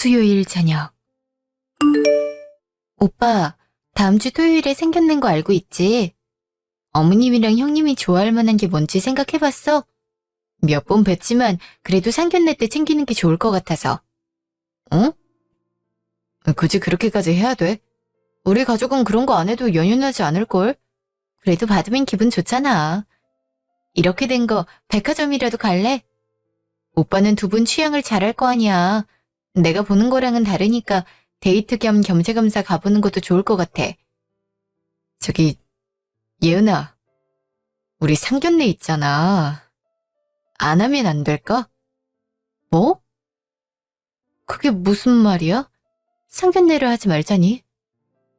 수요일 저녁. 오빠, 다음 주 토요일에 상견례인 거 알고 있지? 어머님이랑 형님이 좋아할 만한 게 뭔지 생각해봤어? 몇 번 뵀지만 그래도 상견례 때 챙기는 게 좋을 것 같아서. 어? 굳이 그렇게까지 해야 돼? 우리 가족은 그런 거 안 해도 연연하지 않을걸? 그래도 받으면 기분 좋잖아. 이렇게 된 거 백화점이라도 갈래? 오빠는 두 분 취향을 잘 알 거 아니야. 내가 보는 거랑은 다르니까 데이트 겸 겸사겸사 가보는 것도 좋을 것 같아. 저기, 예은아, 우리 상견례 있잖아. 안 하면 안 될까? 뭐? 그게 무슨 말이야? 상견례를 하지 말자니?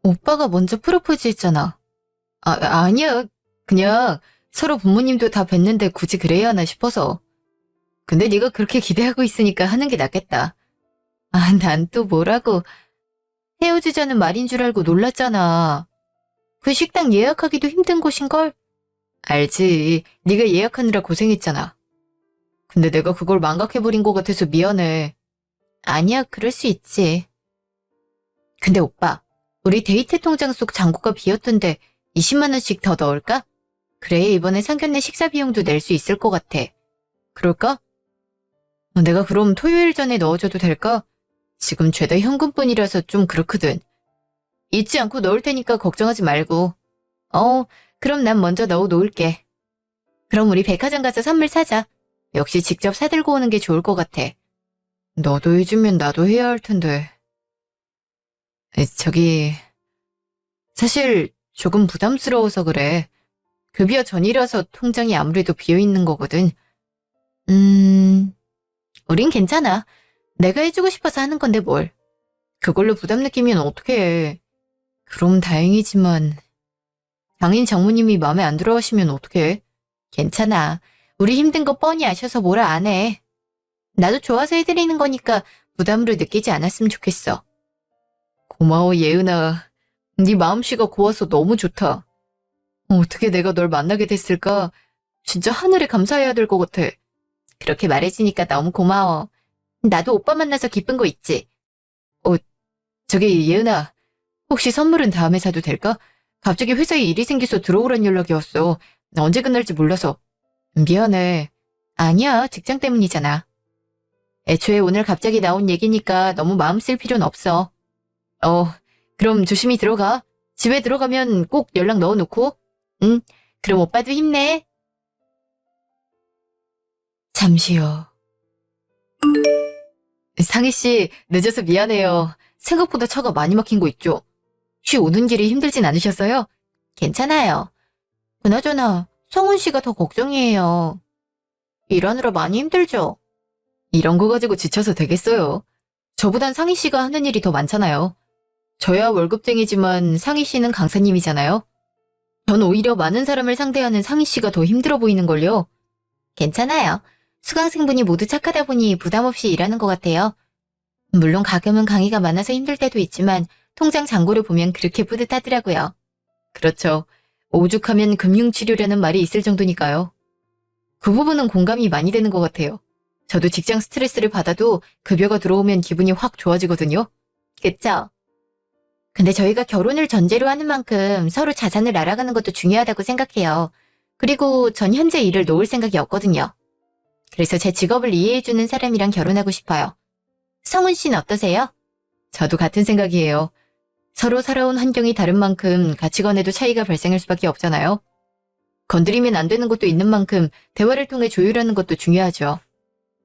오빠가 먼저 프로포즈 했잖아. 아니야. 그냥 서로 부모님도 다 뵀는데 굳이 그래야 하나 싶어서. 근데 네가 그렇게 기대하고 있으니까 하는 게 낫겠다. 난 또 뭐라고. 헤어지자는 말인 줄 알고 놀랐잖아. 그 식당 예약하기도 힘든 곳인걸? 알지. 네가 예약하느라 고생했잖아. 근데 내가 그걸 망각해버린 것 같아서 미안해. 아니야, 그럴 수 있지. 근데 오빠, 우리 데이트 통장 속 잔고가 비었던데 20만 원씩 더 넣을까? 그래, 이번에 상견례 식사 비용도 낼 수 있을 것 같아. 그럴까? 내가 그럼 토요일 전에 넣어줘도 될까? 지금 죄다 현금뿐이라서 좀 그렇거든. 잊지 않고 넣을 테니까 걱정하지 말고. 그럼 난 먼저 넣어 놓을게. 그럼 우리 백화점 가서 선물 사자. 역시 직접 사들고 오는 게 좋을 것 같아. 너도 해주면 나도 해야 할 텐데. 저기, 사실 조금 부담스러워서 그래. 급여 전이라서 통장이 아무래도 비어있는 거거든. 우린 괜찮아. 내가 해주고 싶어서 하는 건데 뭘. 그걸로 부담 느끼면 어떡해. 그럼 다행이지만 장인 장모님이 마음에 안 들어 하시면 어떡해. 괜찮아. 우리 힘든 거 뻔히 아셔서 뭐라 안 해. 나도 좋아서 해드리는 거니까 부담으로 느끼지 않았으면 좋겠어. 고마워, 예은아. 네 마음씨가 고와서 너무 좋다. 어떻게 내가 널 만나게 됐을까? 진짜 하늘에 감사해야 될 것 같아. 그렇게 말해주니까 너무 고마워. 나도 오빠 만나서 기쁜 거 있지? 저기 예은아, 혹시 선물은 다음에 사도 될까? 갑자기 회사에 일이 생겨서 들어오란 연락이 왔어. 나 언제 끝날지 몰라서. 미안해. 아니야, 직장 때문이잖아. 애초에 오늘 갑자기 나온 얘기니까 너무 마음 쓸 필요는 없어. 그럼 조심히 들어가. 집에 들어가면 꼭 연락 넣어놓고. 응, 그럼 오빠도 힘내. 잠시요. 상희 씨, 늦어서 미안해요. 생각보다 차가 많이 막힌 거 있죠? 혹시 오는 길이 힘들진 않으셨어요? 괜찮아요. 그나저나 성훈 씨가 더 걱정이에요. 일하느라 많이 힘들죠? 이런 거 가지고 지쳐서 되겠어요. 저보단 상희 씨가 하는 일이 더 많잖아요. 저야 월급쟁이지만 상희 씨는 강사님이잖아요. 전 오히려 많은 사람을 상대하는 상희 씨가 더 힘들어 보이는걸요. 괜찮아요. 수강생분이 모두 착하다 보니 부담 없이 일하는 것 같아요. 물론 가끔은 강의가 많아서 힘들 때도 있지만 통장 잔고를 보면 그렇게 뿌듯하더라고요. 그렇죠. 오죽하면 금융치료라는 말이 있을 정도니까요. 그 부분은 공감이 많이 되는 것 같아요. 저도 직장 스트레스를 받아도 급여가 들어오면 기분이 확 좋아지거든요. 그쵸? 근데 저희가 결혼을 전제로 하는 만큼 서로 자산을 알아가는 것도 중요하다고 생각해요. 그리고 전 현재 일을 놓을 생각이 없거든요. 그래서 제 직업을 이해해주는 사람이랑 결혼하고 싶어요. 성훈 씨는 어떠세요? 저도 같은 생각이에요. 서로 살아온 환경이 다른 만큼 가치관에도 차이가 발생할 수밖에 없잖아요. 건드리면 안 되는 것도 있는 만큼 대화를 통해 조율하는 것도 중요하죠.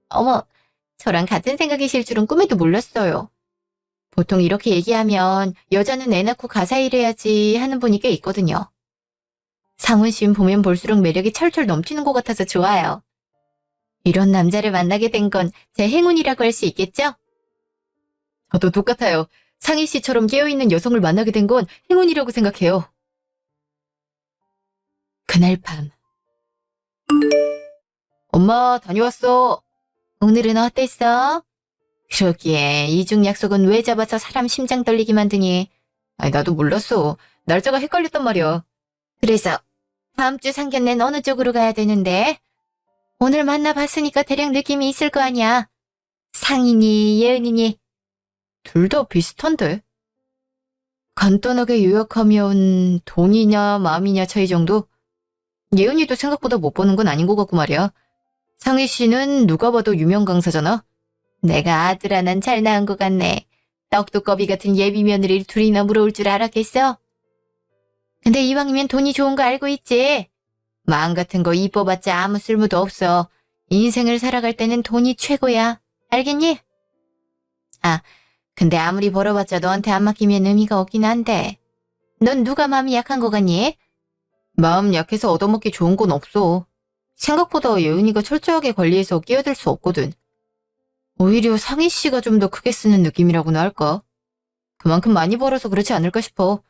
어머, 저랑 같은 생각이실 줄은 꿈에도 몰랐어요. 보통 이렇게 얘기하면 여자는 애 낳고 가사 일해야지 하는 분이 꽤 있거든요. 상훈 씨는 보면 볼수록 매력이 철철 넘치는 것 같아서 좋아요. 이런 남자를 만나게 된 건 제 행운이라고 할 수 있겠죠? 저도 똑같아요. 상희 씨처럼 깨어있는 여성을 만나게 된 건 행운이라고 생각해요. 그날 밤. 엄마, 다녀왔어. 오늘은 어땠어? 그러기에 이중 약속은 왜 잡아서 사람 심장 떨리게 만드니? 나도 몰랐어. 날짜가 헷갈렸단 말이야. 그래서 다음 주 상견례는 어느 쪽으로 가야 되는데? 오늘 만나봤으니까 대략 느낌이 있을 거 아니야. 상이니 예은이니? 둘 다 비슷한데? 간단하게 요약하면 돈이냐 마음이냐 차이 정도? 예은이도 생각보다 못 버는 건 아닌 것 같고 말이야. 상희 씨는 누가 봐도 유명 강사잖아. 내가 아들 하나는 잘 낳은 것 같네. 떡두꺼비 같은 예비 며느리를 둘이나 물어올 줄 알았겠어? 근데 이왕이면 돈이 좋은 거 알고 있지? 마음 같은 거 이뻐봤자 아무 쓸모도 없어. 인생을 살아갈 때는 돈이 최고야. 알겠니? 아, 근데 아무리 벌어봤자 너한테 안 맡기면 의미가 없긴 한데. 넌 누가 마음이 약한 거 같니? 마음 약해서 얻어먹기 좋은 건 없어. 생각보다 예은이가 철저하게 관리해서 끼어들 수 없거든. 오히려 상희 씨가 좀 더 크게 쓰는 느낌이라고나 할까? 그만큼 많이 벌어서 그렇지 않을까 싶어.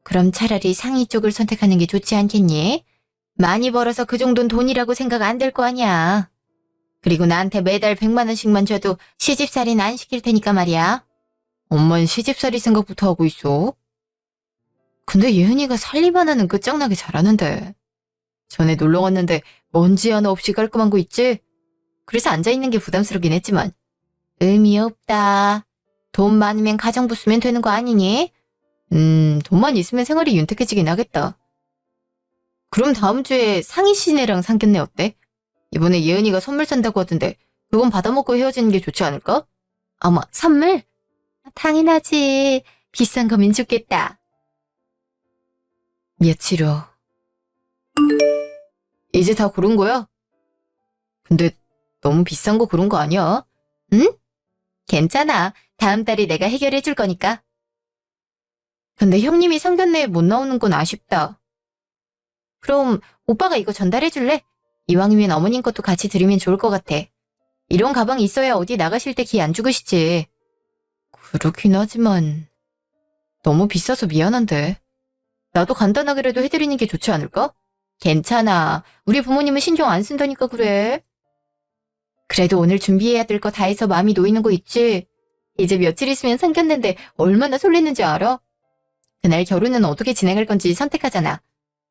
그럼 차라리 상희 쪽을 선택하는 게 좋지 않겠니? 많이 벌어서 그 정도는 돈이라고 생각 안 될 거 아니야. 그리고 나한테 매달 100만 원씩만 줘도 시집살이는 안 시킬 테니까 말이야. 엄만 시집살이 생각부터 하고 있어. 근데 예은이가 살림만 하는 끝장나게 잘하는데. 전에 놀러 갔는데 먼지 하나 없이 깔끔한 거 있지? 그래서 앉아있는 게 부담스럽긴 했지만. 의미 없다. 돈 많으면 가정부 쓰면 되는 거 아니니? 돈만 있으면 생활이 윤택해지긴 하겠다. 그럼 다음 주에 상희 씨네랑 상견례 어때? 이번에 예은이가 선물 산다고 하던데 그건 받아먹고 헤어지는 게 좋지 않을까? 어머, 선물? 당연하지. 비싼 거면 좋겠다. 며칠 후. 이제 다 고른 거야? 근데 너무 비싼 거 고른 거 아니야? 응? 괜찮아. 다음 달에 내가 해결해 줄 거니까. 근데 형님이 상견례에 못 나오는 건 아쉽다. 그럼 오빠가 이거 전달해 줄래? 이왕이면 어머님 것도 같이 드리면 좋을 것 같아. 이런 가방 있어야 어디 나가실 때 기 안 죽으시지. 그렇긴 하지만 너무 비싸서 미안한데. 나도 간단하게라도 해드리는 게 좋지 않을까? 괜찮아. 우리 부모님은 신경 안 쓴다니까 그래. 그래도 오늘 준비해야 될 거 다 해서 마음이 놓이는 거 있지? 이제 며칠 있으면 상견례인데 얼마나 설레는지 알아? 그날 결혼은 어떻게 진행할 건지 선택하잖아.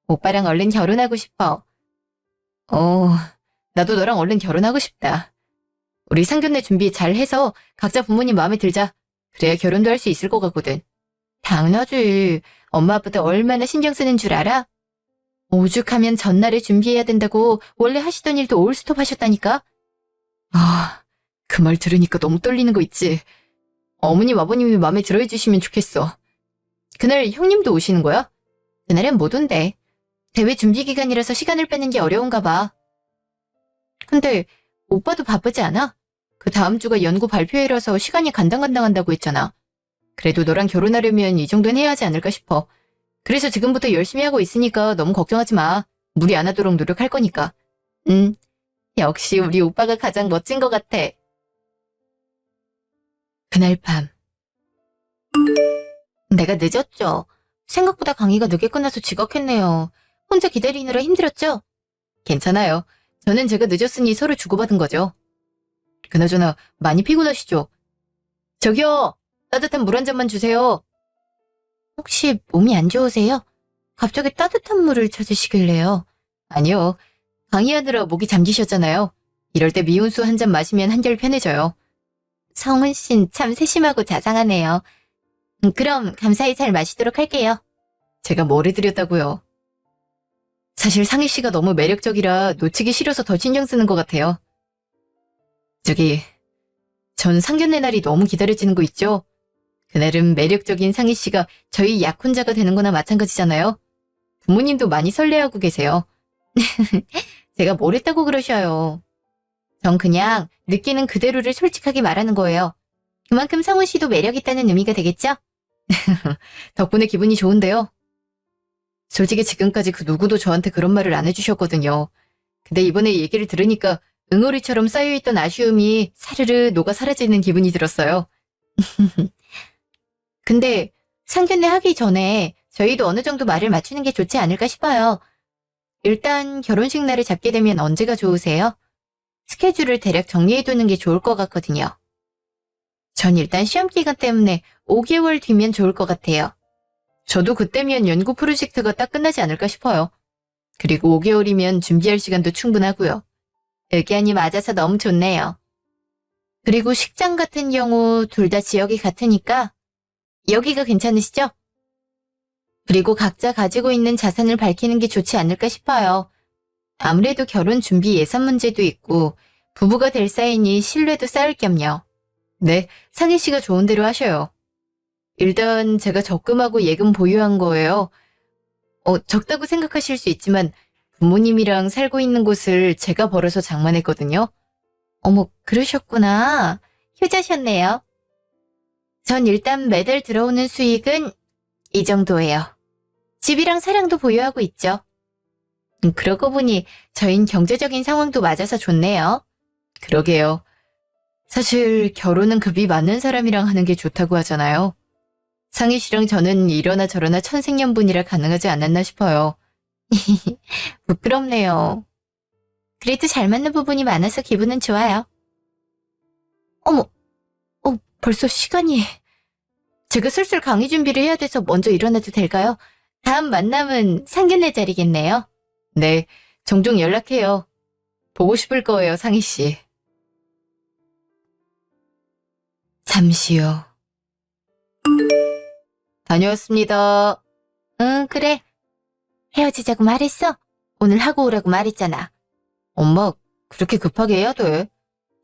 오빠랑 얼른 결혼하고 싶어. 나도 너랑 얼른 결혼하고 싶다. 우리 상견례 준비 잘 해서 각자 부모님 마음에 들자. 그래야 결혼도 할 수 있을 것 같거든. 당연하지. 엄마 아빠도 얼마나 신경 쓰는 줄 알아? 오죽하면 전날에 준비해야 된다고 원래 하시던 일도 올스톱 하셨다니까? 그 말 들으니까 너무 떨리는 거 있지. 어머님 아버님이 마음에 들어 해주시면 좋겠어. 그날 형님도 오시는 거야? 그날은 못 온대. 대회 준비 기간이라서 시간을 빼는 게 어려운가 봐. 근데 오빠도 바쁘지 않아? 그 다음 주가 연구 발표회라서 시간이 간당간당한다고 했잖아. 그래도 너랑 결혼하려면 이 정도는 해야 하지 않을까 싶어. 그래서 지금부터 열심히 하고 있으니까 너무 걱정하지 마. 무리 안 하도록 노력할 거니까. 역시 우리 오빠가 가장 멋진 것 같아. 그날 밤. 내가 늦었죠. 생각보다 강의가 늦게 끝나서 지각했네요. 혼자 기다리느라 힘들었죠? 괜찮아요. 저는 제가 늦었으니 서로 주고받은 거죠. 그나저나 많이 피곤하시죠? 저기요! 따뜻한 물 한 잔만 주세요. 혹시 몸이 안 좋으세요? 갑자기 따뜻한 물을 찾으시길래요. 아니요. 강의하느라 목이 잠기셨잖아요. 이럴 때 미온수 한 잔 마시면 한결 편해져요. 성은 씨는 참 세심하고 자상하네요. 그럼 감사히 잘 마시도록 할게요. 제가 뭘 해드렸다고요? 사실 상희 씨가 너무 매력적이라 놓치기 싫어서 더 신경 쓰는 것 같아요. 전 상견례 날이 너무 기다려지는 거 있죠? 그날은 매력적인 상희 씨가 저희 약혼자가 되는 거나 마찬가지잖아요. 부모님도 많이 설레하고 계세요. 제가 뭘 했다고 그러셔요. 전 그냥 느끼는 그대로를 솔직하게 말하는 거예요. 그만큼 성훈 씨도 매력 있다는 의미가 되겠죠? 덕분에 기분이 좋은데요. 솔직히 지금까지 그 누구도 저한테 그런 말을 안 해주셨거든요. 근데 이번에 얘기를 들으니까 응어리처럼 쌓여있던 아쉬움이 사르르 녹아 사라지는 기분이 들었어요. 근데 상견례 하기 전에 저희도 어느 정도 말을 맞추는 게 좋지 않을까 싶어요. 일단 결혼식 날을 잡게 되면 언제가 좋으세요? 스케줄을 대략 정리해두는 게 좋을 것 같거든요. 전 일단 시험 기간 때문에 5개월 뒤면 좋을 것 같아요. 저도 그때면 연구 프로젝트가 딱 끝나지 않을까 싶어요. 그리고 5개월이면 준비할 시간도 충분하고요. 의견이 맞아서 너무 좋네요. 그리고 식장 같은 경우 둘 다 지역이 같으니까 여기가 괜찮으시죠? 그리고 각자 가지고 있는 자산을 밝히는 게 좋지 않을까 싶어요. 아무래도 결혼 준비 예산 문제도 있고 부부가 될 사이니 신뢰도 쌓을 겸요. 네, 상희 씨가 좋은 대로 하셔요. 일단 제가 적금하고 예금 보유한 거예요. 적다고 생각하실 수 있지만 부모님이랑 살고 있는 곳을 제가 벌어서 장만했거든요. 어머, 그러셨구나. 효자셨네요. 전 일단 매달 들어오는 수익은 이 정도예요. 집이랑 사량도 보유하고 있죠. 그러고 보니 저흰 경제적인 상황도 맞아서 좋네요. 그러게요. 사실 결혼은 급이 맞는 사람이랑 하는 게 좋다고 하잖아요. 상희 씨랑 저는 이러나 저러나 천생연분이라 가능하지 않았나 싶어요. 부끄럽네요. 그래도 잘 맞는 부분이 많아서 기분은 좋아요. 어머, 벌써 시간이... 제가 슬슬 강의 준비를 해야 돼서 먼저 일어나도 될까요? 다음 만남은 상견례 자리겠네요. 네, 종종 연락해요. 보고 싶을 거예요, 상희 씨. 잠시요. 다녀왔습니다. 응, 그래. 헤어지자고 말했어? 오늘 하고 오라고 말했잖아. 엄마, 그렇게 급하게 해야 돼?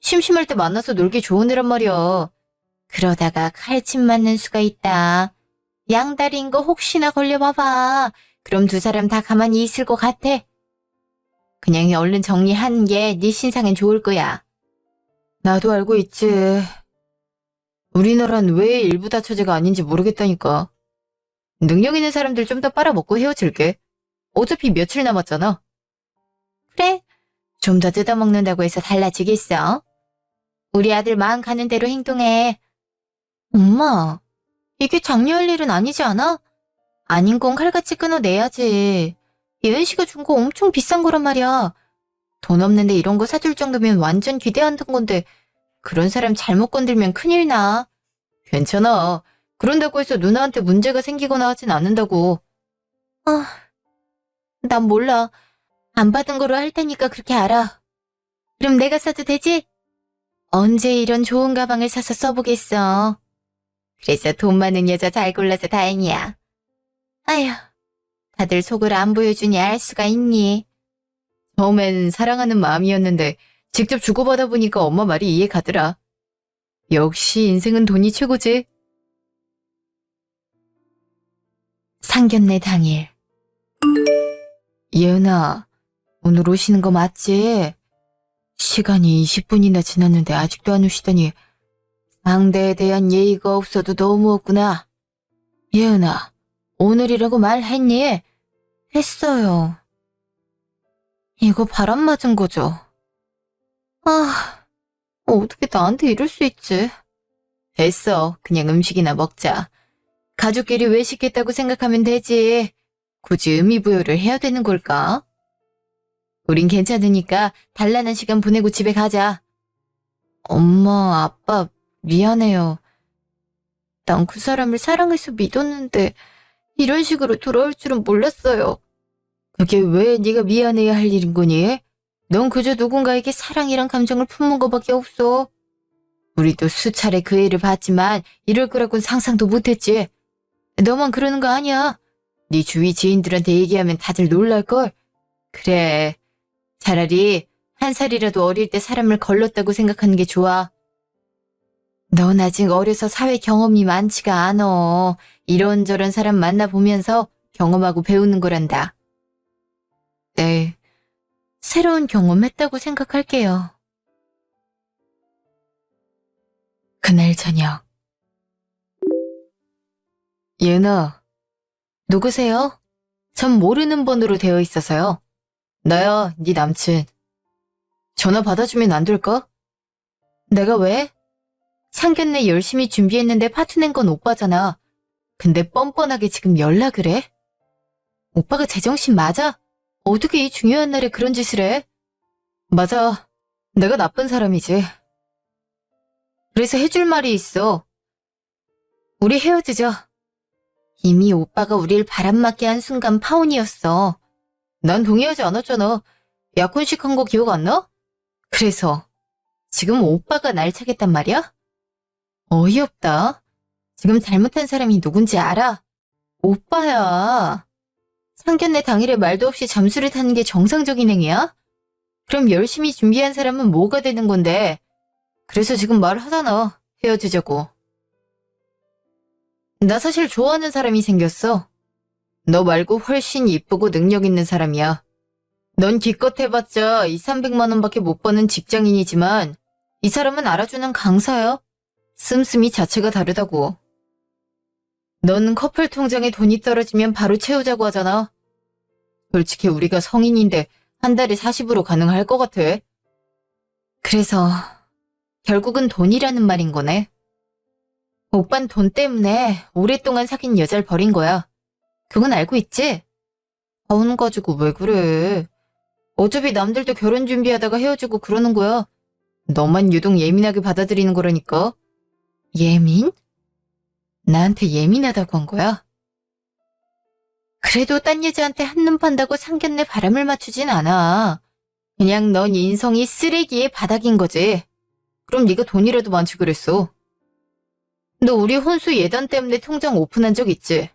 심심할 때 만나서 놀기 좋은 애란 말이야. 그러다가 칼침 맞는 수가 있다. 양다리인 거 혹시나 걸려봐봐. 그럼 두 사람 다 가만히 있을 것 같아. 그냥 얼른 정리하는 게 네 신상엔 좋을 거야. 나도 알고 있지. 우리나라는 왜 일부 다처제가 아닌지 모르겠다니까. 능력 있는 사람들 좀 더 빨아먹고 헤어질게. 어차피 며칠 남았잖아. 그래, 좀 더 뜯어먹는다고 해서 달라지겠어? 우리 아들 마음 가는 대로 행동해. 엄마, 이게 장려할 일은 아니지 않아? 아닌 건 칼같이 끊어내야지. 예은 씨가 준 거 엄청 비싼 거란 말이야. 돈 없는데 이런 거 사줄 정도면 완전 기대한던 건데 그런 사람 잘못 건들면 큰일 나. 괜찮아. 그런다고 해서 누나한테 문제가 생기거나 하진 않는다고. 난 몰라. 안 받은 거로 할 테니까 그렇게 알아. 그럼 내가 써도 되지? 언제 이런 좋은 가방을 사서 써보겠어. 그래서 돈 많은 여자 잘 골라서 다행이야. 아휴, 다들 속을 안 보여주니 알 수가 있니? 처음엔 사랑하는 마음이었는데 직접 주고받아 보니까 엄마 말이 이해 가더라. 역시 인생은 돈이 최고지. 상견례 당일. 예은아, 오늘 오시는 거 맞지? 시간이 20분이나 지났는데 아직도 안 오시더니 상대에 대한 예의가 없어도 너무 없구나. 예은아, 오늘이라고 말했니? 했어요. 이거 바람 맞은 거죠? 어떻게 나한테 이럴 수 있지? 됐어. 그냥 음식이나 먹자. 가족끼리 외식했다고 생각하면 되지. 굳이 의미부여를 해야 되는 걸까? 우린 괜찮으니까 단란한 시간 보내고 집에 가자. 엄마, 아빠, 미안해요. 난 그 사람을 사랑해서 믿었는데 이런 식으로 돌아올 줄은 몰랐어요. 그게 왜 네가 미안해야 할 일인 거니? 넌 그저 누군가에게 사랑이란 감정을 품은 거밖에 없어. 우리도 수차례 그 애를 봤지만 이럴 거라고는 상상도 못했지. 너만 그러는 거 아니야. 네 주위 지인들한테 얘기하면 다들 놀랄걸. 그래, 차라리 한 살이라도 어릴 때 사람을 걸렀다고 생각하는 게 좋아. 넌 아직 어려서 사회 경험이 많지가 않어. 이런저런 사람 만나보면서 경험하고 배우는 거란다. 네, 새로운 경험했다고 생각할게요. 그날 저녁. 예은아, 누구세요? 전 모르는 번호로 되어 있어서요. 나야, 네 남친. 전화 받아주면 안 될까? 내가 왜? 상견례 열심히 준비했는데 파투 낸 건 오빠잖아. 근데 뻔뻔하게 지금 연락을 해? 오빠가 제정신 맞아? 어떻게 이 중요한 날에 그런 짓을 해? 맞아. 내가 나쁜 사람이지. 그래서 해줄 말이 있어. 우리 헤어지자. 이미 오빠가 우릴 바람맞게 한 순간 파혼이었어. 난 동의하지 않았잖아. 약혼식 한 거 기억 안 나? 그래서 지금 오빠가 날 차겠단 말이야? 어이없다. 지금 잘못한 사람이 누군지 알아? 오빠야. 상견례 당일에 말도 없이 잠수를 타는 게 정상적인 행위야? 그럼 열심히 준비한 사람은 뭐가 되는 건데? 그래서 지금 말하잖아. 헤어지자고. 나 사실 좋아하는 사람이 생겼어. 너 말고 훨씬 이쁘고 능력 있는 사람이야. 넌 기껏 해봤자 2, 300만 원밖에 못 버는 직장인이지만 이 사람은 알아주는 강사야. 씀씀이 자체가 다르다고. 넌 커플 통장에 돈이 떨어지면 바로 채우자고 하잖아. 솔직히 우리가 성인인데 한 달에 40으로 가능할 것 같아. 그래서 결국은 돈이라는 말인 거네. 오빤 돈 때문에 오랫동안 사귄 여자를 버린 거야. 그건 알고 있지? 돈 가지고 왜 그래? 어차피 남들도 결혼 준비하다가 헤어지고 그러는 거야. 너만 유독 예민하게 받아들이는 거라니까. 예민? 나한테 예민하다고 한 거야? 그래도 딴 여자한테 한눈 판다고 상견례 바람을 맞추진 않아. 그냥 넌 인성이 쓰레기의 바닥인 거지. 그럼 네가 돈이라도 많지 그랬어. 너 우리 혼수 예단 때문에 통장 오픈한 적 있지?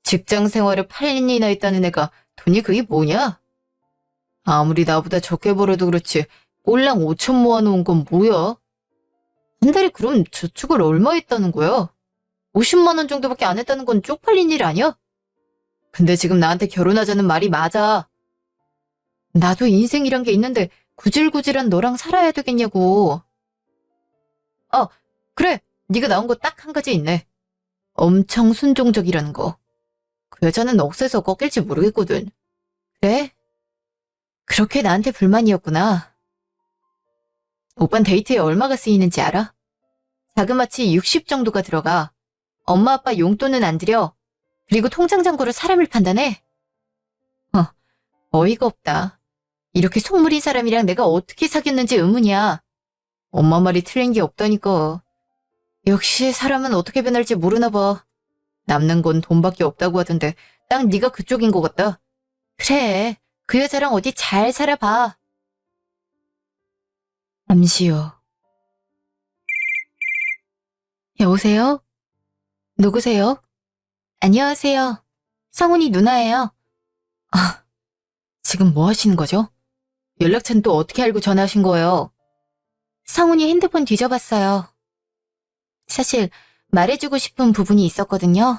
직장 생활을 8년이나 했다는 애가 돈이 그게 뭐냐? 아무리 나보다 적게 벌어도 그렇지 꼴랑 5천 모아놓은 건 뭐야? 한 달에 그럼 저축을 얼마 했다는 거야? 50만 원 정도밖에 안 했다는 건 쪽팔린 일 아니야? 근데 지금 나한테 결혼하자는 말이 맞아. 나도 인생이란 게 있는데 구질구질한 너랑 살아야 되겠냐고. 그래. 네가 나온 거 딱 한 가지 있네. 엄청 순종적이라는 거. 그 여자는 억세서 꺾일지 모르겠거든. 그래? 그렇게 나한테 불만이었구나. 오빤 데이트에 얼마가 쓰이는지 알아? 자그마치 60 정도가 들어가. 엄마 아빠 용돈은 안 들여. 그리고 통장 잔고로 사람을 판단해. 어이가 없다. 이렇게 속물인 사람이랑 내가 어떻게 사귀었는지 의문이야. 엄마 말이 틀린 게 없다니까. 역시 사람은 어떻게 변할지 모르나 봐. 남는 건 돈밖에 없다고 하던데 딱 네가 그쪽인 것 같다. 그래, 그 여자랑 어디 잘 살아봐. 잠시요. 여보세요? 누구세요? 안녕하세요. 성훈이 누나예요. 지금 뭐 하시는 거죠? 연락처는 또 어떻게 알고 전화하신 거예요? 성훈이 핸드폰 뒤져봤어요. 사실 말해주고 싶은 부분이 있었거든요.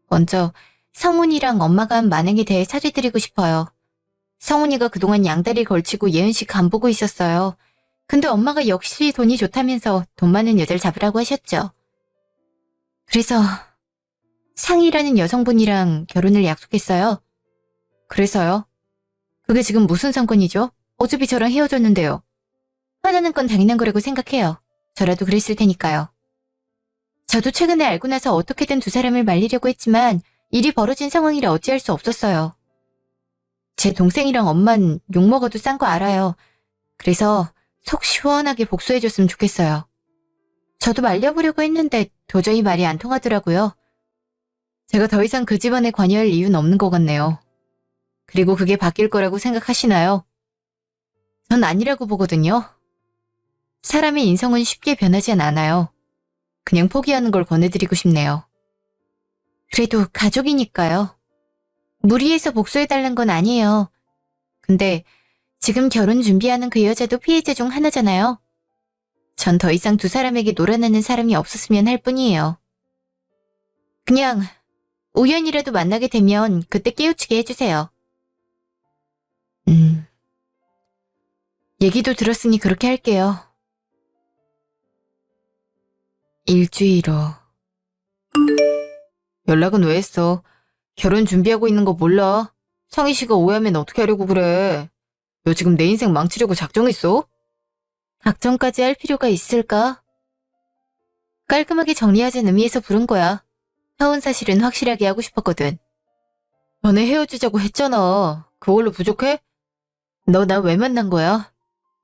먼저 성훈이랑 엄마가 한 만행에 대해 사죄드리고 싶어요. 성훈이가 그동안 양다리 걸치고 예은 씨 간 보고 있었어요. 근데 엄마가 역시 돈이 좋다면서 돈 많은 여자를 잡으라고 하셨죠. 그래서 상희라는 여성분이랑 결혼을 약속했어요. 그래서요? 그게 지금 무슨 상관이죠? 어차피 저랑 헤어졌는데요. 화나는 건 당연한 거라고 생각해요. 저라도 그랬을 테니까요. 저도 최근에 알고 나서 어떻게든 두 사람을 말리려고 했지만 일이 벌어진 상황이라 어찌할 수 없었어요. 제 동생이랑 엄만 욕먹어도 싼 거 알아요. 그래서 속 시원하게 복수해줬으면 좋겠어요. 저도 말려보려고 했는데 도저히 말이 안 통하더라고요. 제가 더 이상 그 집안에 관여할 이유는 없는 것 같네요. 그리고 그게 바뀔 거라고 생각하시나요? 전 아니라고 보거든요. 사람의 인성은 쉽게 변하진 않아요. 그냥 포기하는 걸 권해드리고 싶네요. 그래도 가족이니까요. 무리해서 복수해달란 건 아니에요. 근데 지금 결혼 준비하는 그 여자도 피해자 중 하나잖아요. 전 더 이상 두 사람에게 놀아나는 사람이 없었으면 할 뿐이에요. 그냥 우연이라도 만나게 되면 그때 깨우치게 해주세요. 얘기도 들었으니 그렇게 할게요. 일주일 후. 연락은 왜 했어? 결혼 준비하고 있는 거 몰라? 성희 씨가 오해하면 어떻게 하려고 그래? 너 지금 내 인생 망치려고 작정했어? 작정까지 할 필요가 있을까? 깔끔하게 정리하자는 의미에서 부른 거야. 사혼 사실은 확실하게 하고 싶었거든. 전에 헤어지자고 했잖아. 그걸로 부족해? 너 나 왜 만난 거야?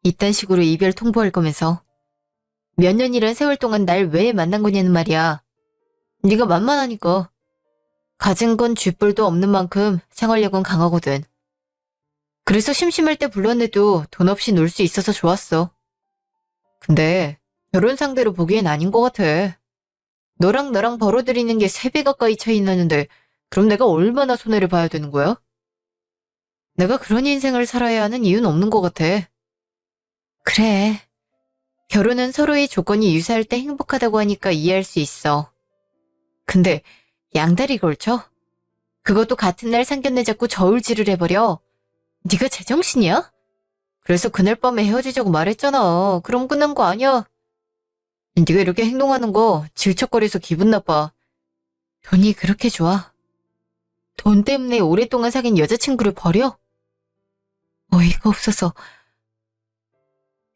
이딴 식으로 이별 통보할 거면서. 몇 년이란 세월 동안 날 왜 만난 거냐는 말이야. 네가 만만하니까. 가진 건 쥐뿔도 없는 만큼 생활력은 강하거든. 그래서 심심할 때 불러내도 돈 없이 놀 수 있어서 좋았어. 근데 결혼 상대로 보기엔 아닌 것 같아. 너랑 나랑 벌어들이는 게 3배 가까이 차이 나는데 그럼 내가 얼마나 손해를 봐야 되는 거야? 내가 그런 인생을 살아야 하는 이유는 없는 것 같아. 그래. 결혼은 서로의 조건이 유사할 때 행복하다고 하니까 이해할 수 있어. 근데 양다리 걸쳐? 그것도 같은 날 상견례 잡고 저울질을 해버려. 네가 제정신이야? 그래서 그날 밤에 헤어지자고 말했잖아. 그럼 끝난 거 아니야? 네가 이렇게 행동하는 거 질척거려서 기분 나빠. 돈이 그렇게 좋아? 돈 때문에 오랫동안 사귄 여자친구를 버려? 어이가 없어서.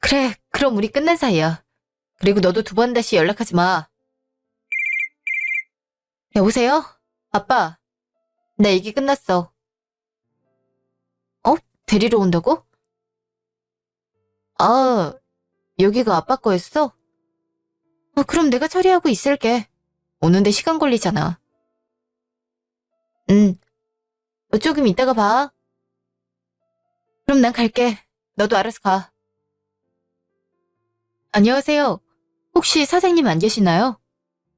그래, 그럼 우리 끝난 사이야. 그리고 너도 2번 다시 연락하지 마. 여보세요? 아빠, 나 얘기 끝났어. 어? 데리러 온다고? 아, 여기가 아빠 거였어? 그럼 내가 처리하고 있을게. 오는데 시간 걸리잖아. 응, 조금 이따가 봐. 그럼 난 갈게. 너도 알아서 가. 안녕하세요. 혹시 사장님 안 계시나요?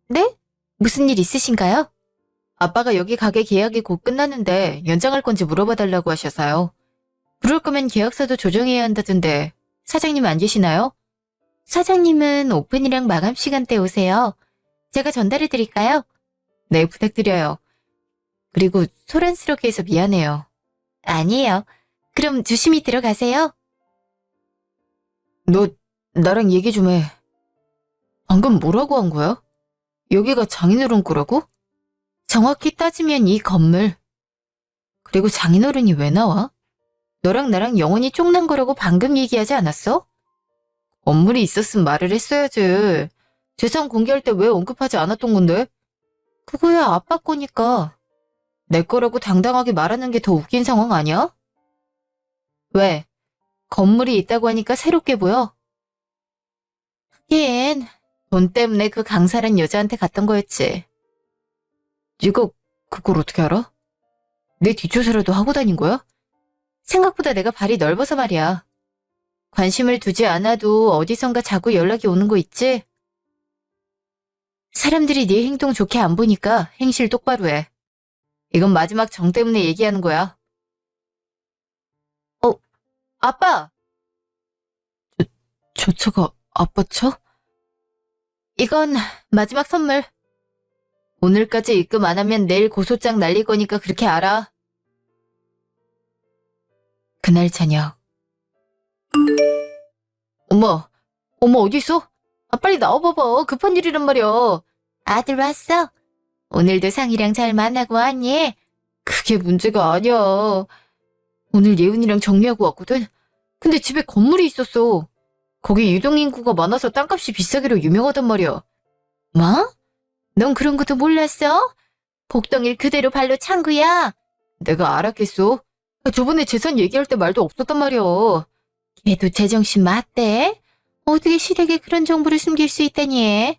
네? 무슨 일 있으신가요? 아빠가 여기 가게 계약이 곧 끝나는데 연장할 건지 물어봐 달라고 하셔서요. 그럴 거면 계약서도 조정해야 한다던데 사장님 안 계시나요? 사장님은 오픈이랑 마감 시간대 오세요. 제가 전달해 드릴까요? 네, 부탁드려요. 그리고 소란스럽게 해서 미안해요. 아니에요. 그럼 조심히 들어가세요. 너 나랑 얘기 좀 해. 방금 뭐라고 한 거야? 여기가 장인어른 거라고? 정확히 따지면 이 건물. 그리고 장인어른이 왜 나와? 너랑 나랑 영원히 쫑난 거라고 방금 얘기하지 않았어? 건물이 있었으면 말을 했어야지. 재산 공개할 때 왜 언급하지 않았던 건데? 그거야 아빠 거니까. 내 거라고 당당하게 말하는 게 더 웃긴 상황 아니야? 왜? 건물이 있다고 하니까 새롭게 보여? 하긴 돈 때문에 그 강사란 여자한테 갔던 거였지. 네가 그걸 어떻게 알아? 내 뒷조사라도 하고 다닌 거야? 생각보다 내가 발이 넓어서 말이야. 관심을 두지 않아도 어디선가 자꾸 연락이 오는 거 있지? 사람들이 네 행동 좋게 안 보니까 행실 똑바로 해. 이건 마지막 정 때문에 얘기하는 거야. 아빠! 저 차가 아빠 차? 이건 마지막 선물. 오늘까지 입금 안 하면 내일 고소장 날릴 거니까 그렇게 알아. 그날 저녁. 엄마 어디 있어? 빨리 나와봐봐. 급한 일이란 말이야. 아들 왔어? 오늘도 상이랑 잘 만나고 왔니? 그게 문제가 아니야. 오늘 예은이랑 정리하고 왔거든? 근데 집에 건물이 있었어. 거기 유동인구가 많아서 땅값이 비싸기로 유명하단 말이야. 뭐? 넌 그런 것도 몰랐어? 복덩이를 그대로 발로 찬 거야? 내가 알았겠어? 저번에 재산 얘기할 때 말도 없었단 말이야. 걔도 제정신 맞대? 어떻게 시댁에 그런 정보를 숨길 수 있다니?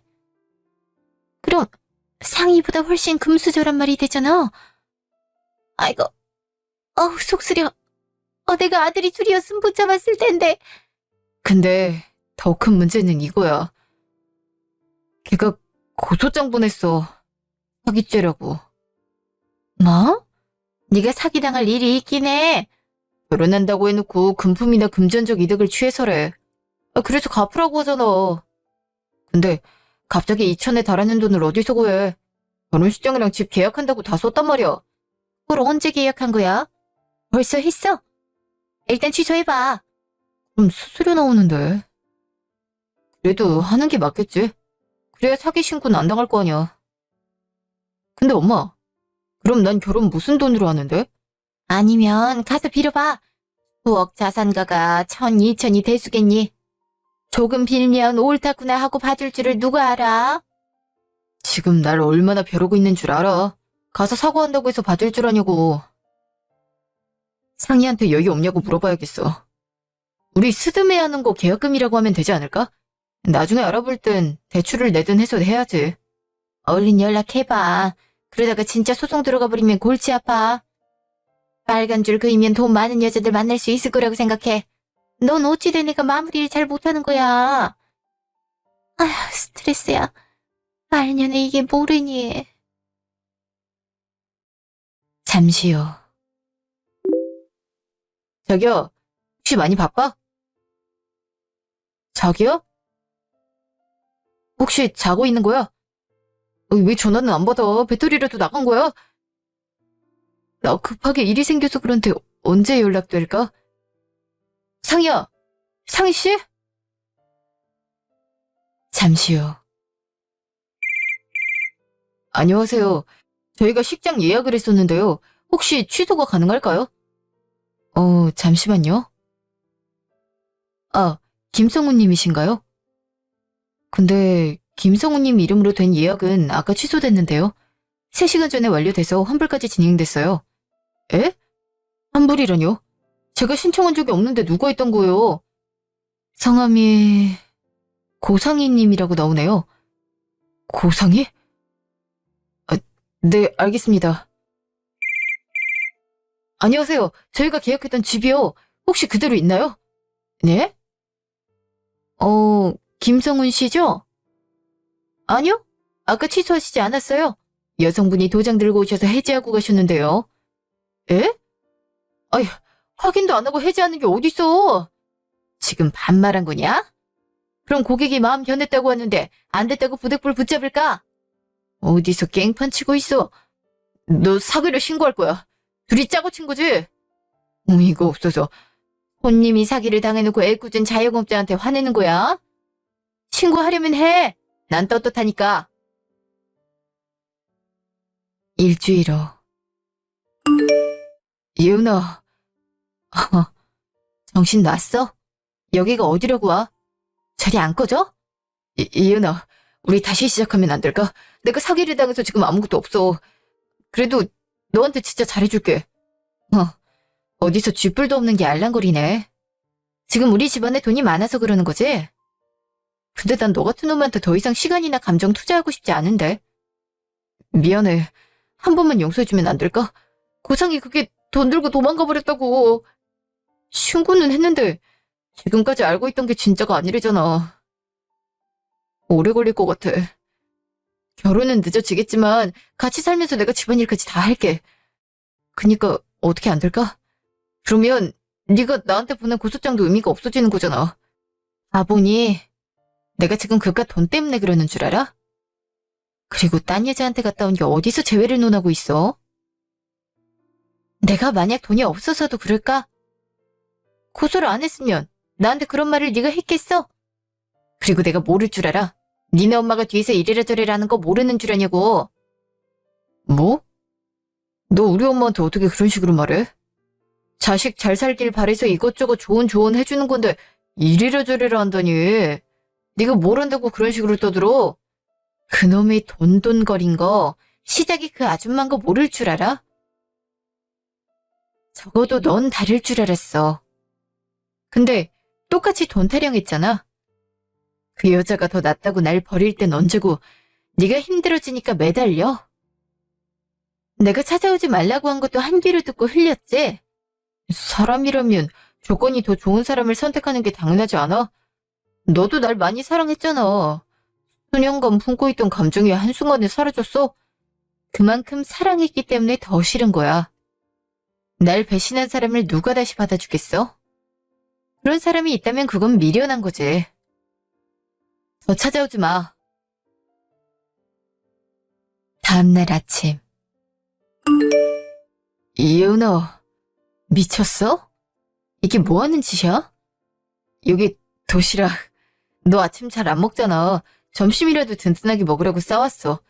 그럼 상이보다 훨씬 금수저란 말이 되잖아. 아이고, 속 쓰려. 내가 아들이 둘이었으면 붙잡았을 텐데. 근데 더 큰 문제는 이거야. 걔가 고소장 보냈어. 사기죄라고. 뭐? 네가 사기당할 일이 있긴 해. 결혼한다고 해놓고 금품이나 금전적 이득을 취해서래. 그래서 갚으라고 하잖아. 근데 갑자기 2천에 달하는 돈을 어디서 구해? 결혼식장이랑 집 계약한다고 다 썼단 말이야. 그걸 언제 계약한 거야? 벌써 했어? 일단 취소해봐. 그럼 수수료 나오는데. 그래도 하는 게 맞겠지. 그래야 사기 신고는 안 당할 거 아니야. 근데 엄마, 그럼 난 결혼 무슨 돈으로 하는데? 아니면 가서 빌어봐. 수억 자산가가 1,000, 2천이 대수겠니? 조금 빌면 옳다구나 하고 봐줄 줄을 누가 알아? 지금 날 얼마나 벼르고 있는 줄 알아? 가서 사과한다고 해서 봐줄 줄 아냐고. 상희한테 여유 없냐고 물어봐야겠어. 우리 스드메하는 거 계약금이라고 하면 되지 않을까? 나중에 알아볼 땐 대출을 내든 해서 해야지. 얼른 연락해봐. 그러다가 진짜 소송 들어가 버리면 골치 아파. 빨간 줄 그이면 돈 많은 여자들 만날 수 있을 거라고 생각해. 넌 어찌된 애가 마무리를 잘 못하는 거야. 아휴, 스트레스야. 말년에 이게 모르니. 잠시 후. 저기요, 혹시 많이 바빠? 저기요? 혹시 자고 있는 거야? 왜 전화는 안 받아? 배터리라도 나간 거야? 나 급하게 일이 생겨서 그런데 언제 연락될까? 상희야, 상희 씨? 잠시 후. 안녕하세요. 저희가 식장 예약을 했었는데요. 혹시 취소가 가능할까요? 잠시만요. 아, 김성우 님이신가요? 근데 김성우 님 이름으로 된 예약은 아까 취소됐는데요. 3시간 전에 완료돼서 환불까지 진행됐어요. 에? 환불이라뇨? 제가 신청한 적이 없는데 누가 했던 거예요? 성함이 고상희 님이라고 나오네요. 고상희? 아, 네, 알겠습니다. 안녕하세요. 저희가 계약했던 집이요. 혹시 그대로 있나요? 네? 김성훈 씨죠? 아니요. 아까 취소하시지 않았어요. 여성분이 도장 들고 오셔서 해지하고 가셨는데요. 에? 아휴, 확인도 안 하고 해지하는 게 어딨어? 지금 반말한 거냐? 그럼 고객이 마음 변했다고 하는데 안 됐다고 부득불 붙잡을까? 어디서 깽판 치고 있어? 너 사기로 신고할 거야. 둘이 짜고 친 거지? 이거 없어서 손님이 사기를 당해놓고 애꿎은 자영업자한테 화내는 거야? 신고하려면 해. 난 떳떳하니까. 일주일 후. 예은아, 정신 놨어? 여기가 어디라고 와? 자리 안 꺼져? 예은아, 우리 다시 시작하면 안 될까? 내가 사기를 당해서 지금 아무것도 없어. 그래도 너한테 진짜 잘해줄게. 어디서 쥐뿔도 없는 게 알랑거리네. 지금 우리 집안에 돈이 많아서 그러는 거지? 근데 난 너 같은 놈한테 더 이상 시간이나 감정 투자하고 싶지 않은데. 미안해. 한 번만 용서해주면 안 될까? 고상이 그게 돈 들고 도망가 버렸다고. 신고는 했는데 지금까지 알고 있던 게 진짜가 아니래잖아. 오래 걸릴 것 같아. 결혼은 늦어지겠지만 같이 살면서 내가 집안일까지 다 할게. 그니까 어떻게 안 될까? 그러면 네가 나한테 보낸 고소장도 의미가 없어지는 거잖아. 바보니 내가 지금 그깟 돈 때문에 그러는 줄 알아? 그리고 딴 여자한테 갔다 온 게 어디서 재회를 논하고 있어? 내가 만약 돈이 없어서도 그럴까? 고소를 안 했으면 나한테 그런 말을 네가 했겠어? 그리고 내가 모를 줄 알아? 니네 엄마가 뒤에서 이래라 저래라 하는 거 모르는 줄 아냐고. 뭐? 너 우리 엄마한테 어떻게 그런 식으로 말해? 자식 잘 살길 바래서 이것저것 좋은 조언 해주는 건데 이래라 저래라 한다니. 네가 뭘 한다고 그런 식으로 떠들어? 그놈의 돈돈거린 거 시작이 그 아줌마인 거 모를 줄 알아? 적어도 넌 다를 줄 알았어. 근데 똑같이 돈 타령했잖아. 그 여자가 더 낫다고 날 버릴 땐 언제고 네가 힘들어지니까 매달려? 내가 찾아오지 말라고 한 것도 한 귀로 듣고 흘렸지? 사람이라면 조건이 더 좋은 사람을 선택하는 게 당연하지 않아? 너도 날 많이 사랑했잖아. 수년간 품고 있던 감정이 한순간에 사라졌어? 그만큼 사랑했기 때문에 더 싫은 거야. 날 배신한 사람을 누가 다시 받아주겠어? 그런 사람이 있다면 그건 미련한 거지. 더 찾아오지 마. 다음날 아침. 예은아, 미쳤어? 이게 뭐 하는 짓이야? 여기 도시락. 너 아침 잘 안 먹잖아. 점심이라도 든든하게 먹으라고 싸왔어.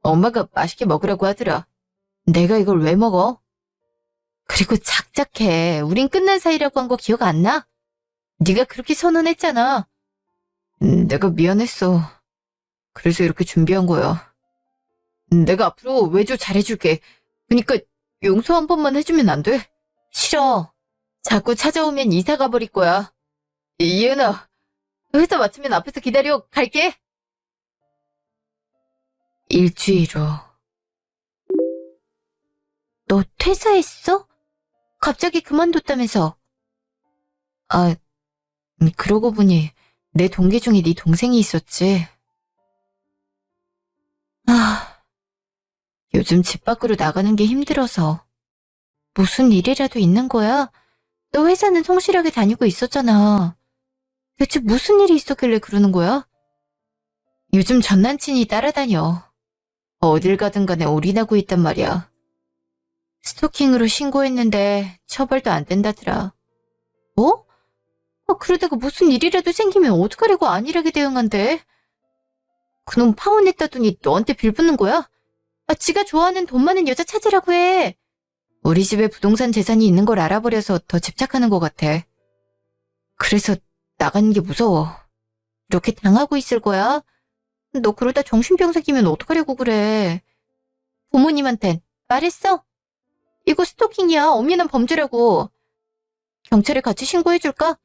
엄마가 맛있게 먹으라고 하더라. 내가 이걸 왜 먹어? 그리고 작작해. 우린 끝난 사이라고 한 거 기억 안 나? 네가 그렇게 선언했잖아. 내가 미안했어. 그래서 이렇게 준비한 거야. 내가 앞으로 외조 잘해줄게. 그니까 용서 한 번만 해주면 안 돼? 싫어. 자꾸 찾아오면 이사 가버릴 거야. 이은아, 회사 마치면 앞에서 기다려. 갈게. 일주일 후. 너 퇴사했어? 갑자기 그만뒀다면서. 아, 그러고 보니 내 동기 중에 네 동생이 있었지. 아, 요즘 집 밖으로 나가는 게 힘들어서. 무슨 일이라도 있는 거야? 너 회사는 성실하게 다니고 있었잖아. 대체 무슨 일이 있었길래 그러는 거야? 요즘 전 남친이 따라다녀. 어딜 가든 간에 올인하고 있단 말이야. 스토킹으로 신고했는데 처벌도 안 된다더라. 뭐? 그러다가 무슨 일이라도 생기면 어떡하려고 안일하게 대응한대? 그놈 파혼했다더니 너한테 빌붙는 거야? 지가 좋아하는 돈 많은 여자 찾으라고 해. 우리 집에 부동산 재산이 있는 걸 알아버려서 더 집착하는 것 같아. 그래서 나가는 게 무서워. 이렇게 당하고 있을 거야? 너 그러다 정신병 생기면 어떡하려고 그래. 부모님한텐 말했어? 이거 스토킹이야. 엄연한 범죄라고. 경찰에 같이 신고해줄까?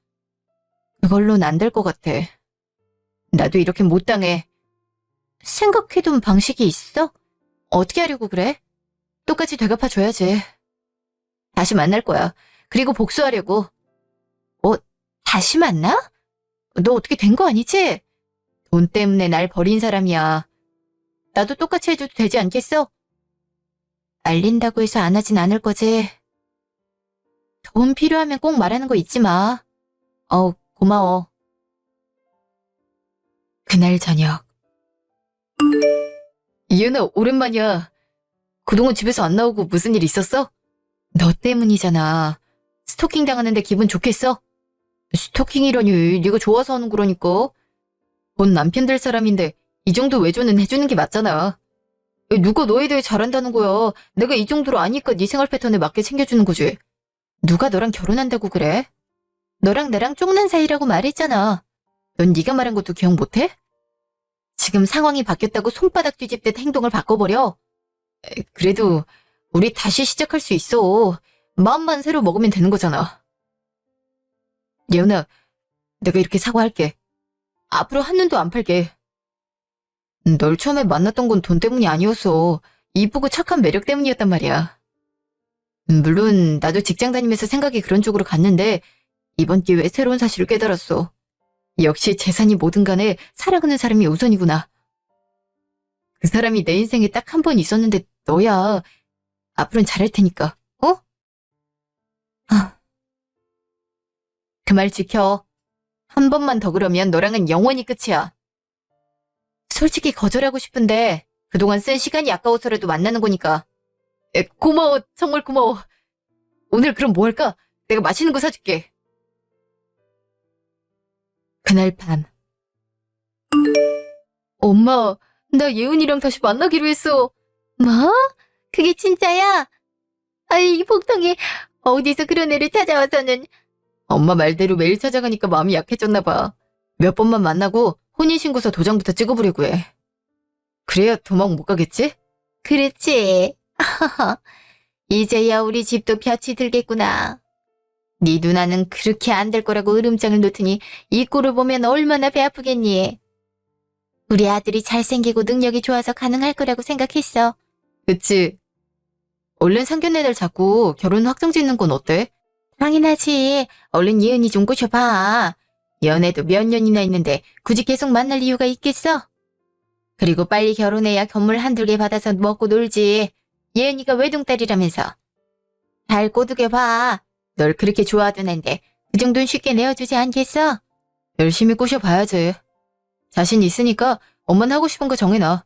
그걸로는 안 될 것 같아. 나도 이렇게 못 당해. 생각해둔 방식이 있어? 어떻게 하려고 그래? 똑같이 되갚아줘야지. 다시 만날 거야. 그리고 복수하려고. 다시 만나? 너 어떻게 된 거 아니지? 돈 때문에 날 버린 사람이야. 나도 똑같이 해줘도 되지 않겠어? 알린다고 해서 안 하진 않을 거지. 돈 필요하면 꼭 말하는 거 잊지 마. 고마워. 그날 저녁. 이은아, 오랜만이야. 그동안 집에서 안 나오고 무슨 일 있었어? 너 때문이잖아. 스토킹 당하는데 기분 좋겠어? 스토킹이라니, 네가 좋아서 하는 거라니까. 본 남편 될 사람인데 이 정도 외조는 해주는 게 맞잖아. 누가 너에 대해 잘한다는 거야. 내가 이 정도로 아니까 네 생활 패턴에 맞게 챙겨주는 거지. 누가 너랑 결혼한다고 그래? 너랑 나랑 쪽난 사이라고 말했잖아. 넌 네가 말한 것도 기억 못해? 지금 상황이 바뀌었다고 손바닥 뒤집듯 행동을 바꿔버려. 그래도 우리 다시 시작할 수 있어. 마음만 새로 먹으면 되는 거잖아. 예은아, 내가 이렇게 사과할게. 앞으로 한눈도 안 팔게. 널 처음에 만났던 건 돈 때문이 아니었어. 이쁘고 착한 매력 때문이었단 말이야. 물론 나도 직장 다니면서 생각이 그런 쪽으로 갔는데 이번 기회에 새로운 사실을 깨달았어. 역시 재산이 뭐든 간에 사랑하는 사람이 우선이구나. 그 사람이 내 인생에 딱 한 번 있었는데 너야. 앞으로는 잘할 테니까. 어? 그 말 지켜. 한 번만 더 그러면 너랑은 영원히 끝이야. 솔직히 거절하고 싶은데 그동안 쓴 시간이 아까워서라도 만나는 거니까. 고마워. 정말 고마워. 오늘 그럼 뭐 할까? 내가 맛있는 거 사줄게. 그날 밤. 엄마, 나 예은이랑 다시 만나기로 했어. 뭐? 그게 진짜야? 이 복덩이 어디서 그런 애를 찾아와서는. 엄마 말대로 매일 찾아가니까 마음이 약해졌나 봐. 몇 번만 만나고 혼인신고서 도장부터 찍어보려고 해. 그래야 도망 못 가겠지? 그렇지. 이제야 우리 집도 볕이 들겠구나. 네 누나는 그렇게 안 될 거라고 으름장을 놓더니 이 꼴을 보면 얼마나 배 아프겠니? 우리 아들이 잘생기고 능력이 좋아서 가능할 거라고 생각했어. 그치. 얼른 상견례날 잡고 결혼 확정 짓는 건 어때? 당연하지. 얼른 예은이 좀 꼬셔봐. 연애도 몇 년이나 있는데 굳이 계속 만날 이유가 있겠어? 그리고 빨리 결혼해야 건물 한두 개 받아서 먹고 놀지. 예은이가 외동딸이라면서. 잘 꼬드겨봐. 널 그렇게 좋아하던 앤데 그 정도는 쉽게 내어주지 않겠어? 열심히 꼬셔봐야지. 자신 있으니까 엄마는 하고 싶은 거 정해놔.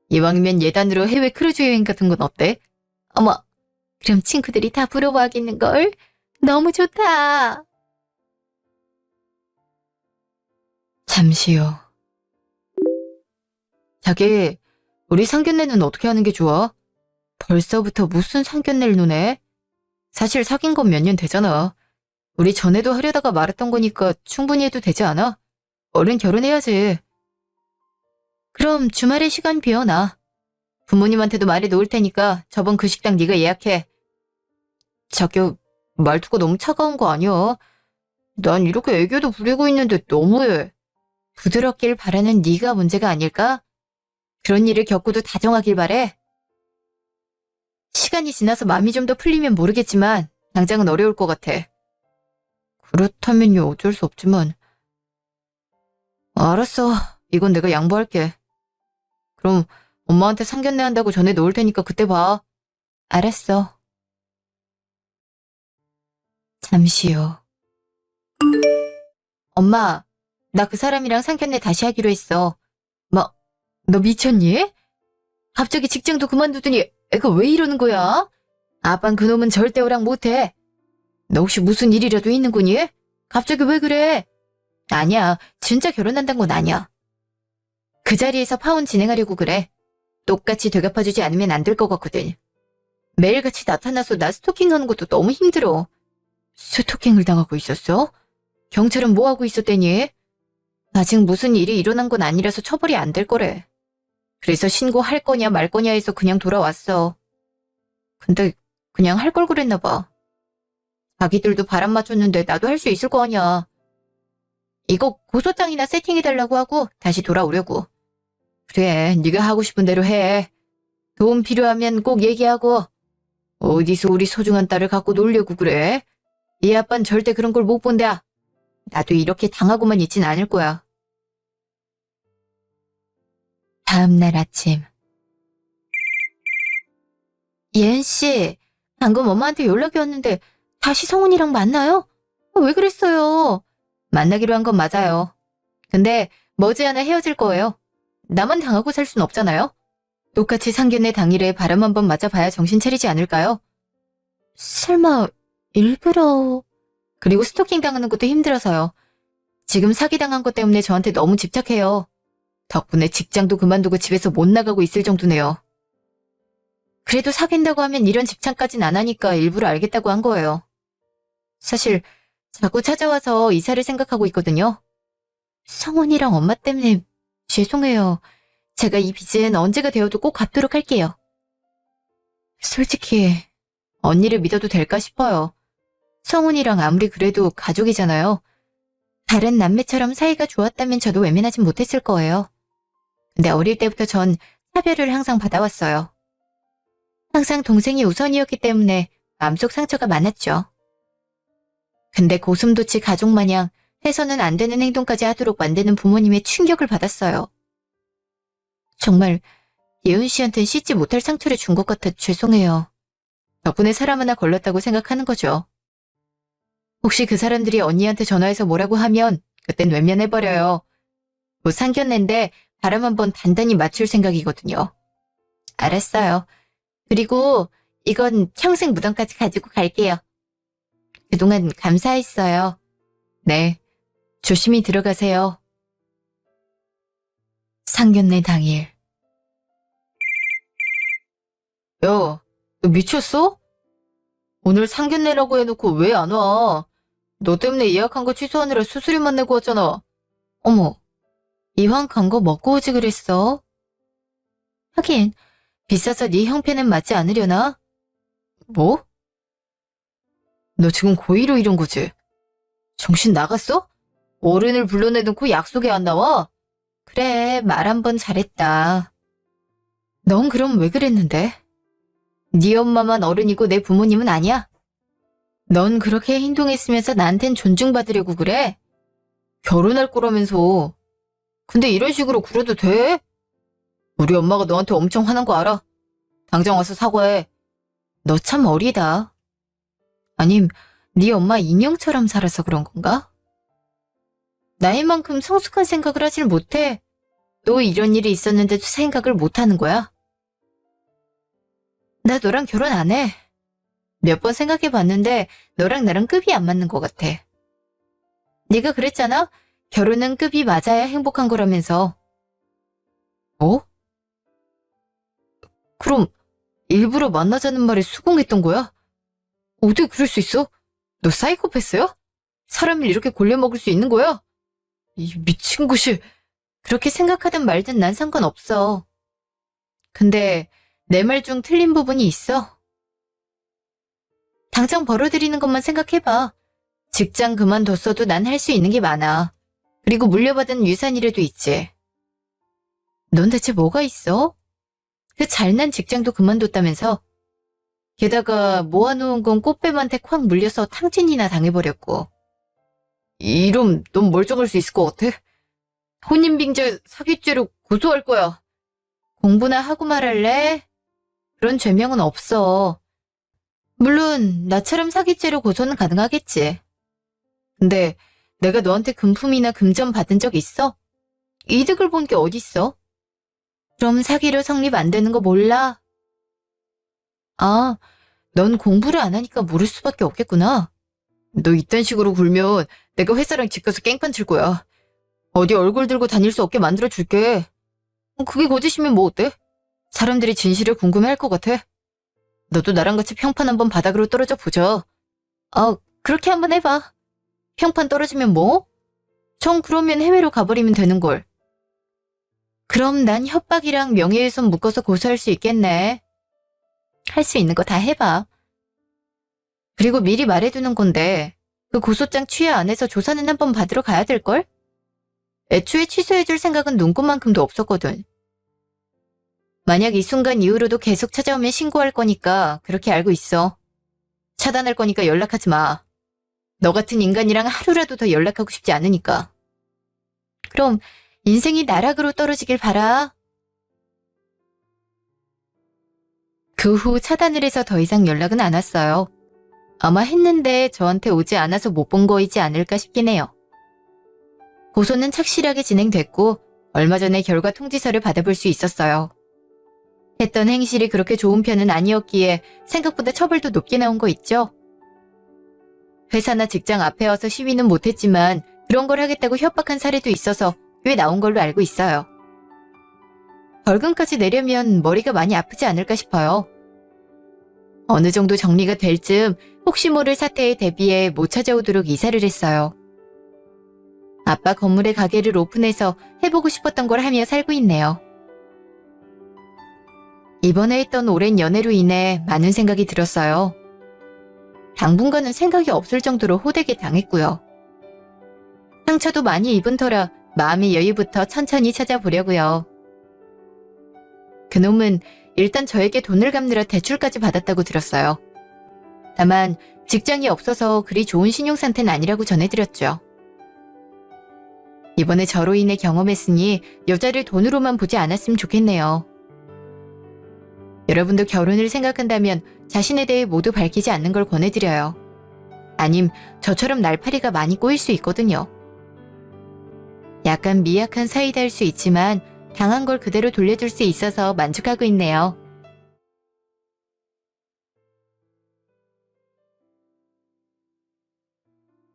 이왕이면 예단으로 해외 크루즈 여행 같은 건 어때? 어머, 그럼 친구들이 다 부러워하겠는걸? 너무 좋다. 잠시 후. 자기, 우리 상견례는 어떻게 하는 게 좋아? 벌써부터 무슨 상견례를 노네? 사실 사귄 건 몇 년 되잖아. 우리 전에도 하려다가 말았던 거니까 충분히 해도 되지 않아? 얼른 결혼해야지. 그럼 주말에 시간 비워놔. 부모님한테도 말해 놓을 테니까 저번 그 식당 네가 예약해. 자기야, 말투가 너무 차가운 거 아니야? 난 이렇게 애교도 부리고 있는데 너무해. 부드럽길 바라는 네가 문제가 아닐까? 그런 일을 겪고도 다정하길 바래. 시간이 지나서 마음이 좀 더 풀리면 모르겠지만 당장은 어려울 것 같아. 그렇다면요, 어쩔 수 없지만. 알았어. 이건 내가 양보할게. 그럼 엄마한테 상견례 한다고 전해 놓을 테니까 그때 봐. 알았어. 잠시요. 엄마, 나 그 사람이랑 상견례 다시 하기로 했어. 뭐, 너 미쳤니? 갑자기 직장도 그만두더니 애가 왜 이러는 거야? 아빤 그놈은 절대 허락 못해. 너 혹시 무슨 일이라도 있는 거니? 갑자기 왜 그래? 아니야, 진짜 결혼한다는 건 아니야. 그 자리에서 파혼 진행하려고 그래. 똑같이 되갚아주지 않으면 안 될 것 같거든. 매일같이 나타나서 나 스토킹하는 것도 너무 힘들어. 스토킹을 당하고 있었어? 경찰은 뭐 하고 있었대니? 아직 무슨 일이 일어난 건 아니라서 처벌이 안 될 거래. 그래서 신고할 거냐 말 거냐 해서 그냥 돌아왔어. 근데 그냥 할 걸 그랬나 봐. 자기들도 바람 맞췄는데 나도 할 수 있을 거 아니야. 이거 고소장이나 세팅해달라고 하고 다시 돌아오려고. 그래, 네가 하고 싶은 대로 해. 도움 필요하면 꼭 얘기하고. 어디서 우리 소중한 딸을 갖고 놀려고 그래? 이 아빠는 절대 그런 걸 못 본다. 나도 이렇게 당하고만 있진 않을 거야. 다음 날 아침. 예은씨, 방금 엄마한테 연락이 왔는데 다시 성훈이랑 만나요? 왜 그랬어요? 만나기로 한 건 맞아요. 근데 머지않아 헤어질 거예요. 나만 당하고 살 순 없잖아요. 똑같이 상견례 당일에 바람 한번 맞아봐야 정신 차리지 않을까요? 설마 일부러... 그리고 스토킹 당하는 것도 힘들어서요. 지금 사기당한 것 때문에 저한테 너무 집착해요. 덕분에 직장도 그만두고 집에서 못 나가고 있을 정도네요. 그래도 사귄다고 하면 이런 집착까진 안 하니까 일부러 알겠다고 한 거예요. 사실 자꾸 찾아와서 이사를 생각하고 있거든요. 성훈이랑 엄마 때문에 죄송해요. 제가 이 빚은 언제가 되어도 꼭 갚도록 할게요. 솔직히 언니를 믿어도 될까 싶어요. 성훈이랑 아무리 그래도 가족이잖아요. 다른 남매처럼 사이가 좋았다면 저도 외면하진 못했을 거예요. 근데 어릴 때부터 전 차별을 항상 받아왔어요. 항상 동생이 우선이었기 때문에 마음속 상처가 많았죠. 근데 고슴도치 가족 마냥 해서는 안 되는 행동까지 하도록 만드는 부모님의 충격을 받았어요. 정말 예은 씨한텐 씻지 못할 상처를 준 것 같아 죄송해요. 덕분에 사람 하나 걸렸다고 생각하는 거죠. 혹시 그 사람들이 언니한테 전화해서 뭐라고 하면 그땐 외면해버려요. 뭐 상견례인데 바람 한번 단단히 맞출 생각이거든요. 알았어요. 그리고 이건 평생 무덤까지 가지고 갈게요. 그동안 감사했어요. 네, 조심히 들어가세요. 상견례 당일. 야, 너 미쳤어? 오늘 상견례라고 해놓고 왜 안 와? 너 때문에 예약한 거 취소하느라 수수료만 내고 왔잖아. 어머, 이왕 간 거 먹고 오지 그랬어? 하긴 비싸서 네 형편엔 맞지 않으려나? 뭐? 너 지금 고의로 이런 거지? 정신 나갔어? 어른을 불러내놓고 약속에 안 나와? 그래, 말 한 번 잘했다. 넌 그럼 왜 그랬는데? 네 엄마만 어른이고 내 부모님은 아니야? 넌 그렇게 행동했으면서 나한텐 존중받으려고 그래? 결혼할 거라면서. 근데 이런 식으로 굴어도 돼? 우리 엄마가 너한테 엄청 화난 거 알아? 당장 와서 사과해. 너 참 어리다. 아님, 네 엄마 인형처럼 살아서 그런 건가? 나이만큼 성숙한 생각을 하질 못해. 또 이런 일이 있었는데도 생각을 못하는 거야? 나 너랑 결혼 안 해. 몇 번 생각해봤는데 너랑 나랑 급이 안 맞는 것 같아. 네가 그랬잖아? 결혼은 급이 맞아야 행복한 거라면서. 뭐? 그럼 일부러 만나자는 말에 수긍했던 거야? 어떻게 그럴 수 있어? 너 사이코패스야? 사람을 이렇게 골려먹을 수 있는 거야? 이 미친 곳이. 그렇게 생각하든 말든 난 상관없어. 근데 내 말 중 틀린 부분이 있어. 당장 벌어들이는 것만 생각해봐. 직장 그만뒀어도 난 할 수 있는 게 많아. 그리고 물려받은 유산이라도 있지. 넌 대체 뭐가 있어? 그 잘난 직장도 그만뒀다면서. 게다가 모아놓은 건 꽃뱀한테 콱 물려서 탕진이나 당해버렸고. 이름 넌 멀쩡할 수 있을 것 같아? 혼인빙자 사기죄로 고소할 거야. 공부나 하고 말할래? 그런 죄명은 없어. 물론 나처럼 사기죄로 고소는 가능하겠지. 근데 내가 너한테 금품이나 금전 받은 적 있어? 이득을 본 게 어딨어? 그럼 사기로 성립 안 되는 거 몰라? 아, 넌 공부를 안 하니까 모를 수밖에 없겠구나. 너 이딴 식으로 굴면 내가 회사랑 집 가서 깽판 칠 거야. 어디 얼굴 들고 다닐 수 없게 만들어줄게. 그게 거짓이면 뭐 어때? 사람들이 진실을 궁금해할 것 같아. 너도 나랑 같이 평판 한번 바닥으로 떨어져 보자. 그렇게 한번 해봐. 평판 떨어지면 뭐? 정 그러면 해외로 가버리면 되는걸. 그럼 난 협박이랑 명예훼손 묶어서 고소할 수 있겠네. 할 수 있는 거 다 해봐. 그리고 미리 말해두는 건데 그 고소장 취하 안 해서 조사는 한번 받으러 가야 될걸? 애초에 취소해줄 생각은 눈꼽만큼도 없었거든. 만약 이 순간 이후로도 계속 찾아오면 신고할 거니까 그렇게 알고 있어. 차단할 거니까 연락하지 마. 너 같은 인간이랑 하루라도 더 연락하고 싶지 않으니까. 그럼 인생이 나락으로 떨어지길 바라. 그 후 차단을 해서 더 이상 연락은 안 왔어요. 아마 했는데 저한테 오지 않아서 못 본 거이지 않을까 싶긴 해요. 고소는 착실하게 진행됐고 얼마 전에 결과 통지서를 받아볼 수 있었어요. 했던 행실이 그렇게 좋은 편은 아니었기에 생각보다 처벌도 높게 나온 거 있죠? 회사나 직장 앞에 와서 시위는 못했지만 그런 걸 하겠다고 협박한 사례도 있어서 꽤 나온 걸로 알고 있어요. 벌금까지 내려면 머리가 많이 아프지 않을까 싶어요. 어느 정도 정리가 될 즈음 혹시 모를 사태에 대비해 못 찾아오도록 이사를 했어요. 아빠 건물에 가게를 오픈해서 해보고 싶었던 걸 하며 살고 있네요. 이번에 했던 오랜 연애로 인해 많은 생각이 들었어요. 당분간은 생각이 없을 정도로 호되게 당했고요. 상처도 많이 입은 터라 마음의 여유부터 천천히 찾아보려고요. 그놈은 일단 저에게 돈을 갚느라 대출까지 받았다고 들었어요. 다만 직장이 없어서 그리 좋은 신용 상태는 아니라고 전해드렸죠. 이번에 저로 인해 경험했으니 여자를 돈으로만 보지 않았으면 좋겠네요. 여러분도 결혼을 생각한다면 자신에 대해 모두 밝히지 않는 걸 권해드려요. 아님 저처럼 날파리가 많이 꼬일 수 있거든요. 약간 미약한 사이다일 수 있지만 당한 걸 그대로 돌려줄 수 있어서 만족하고 있네요.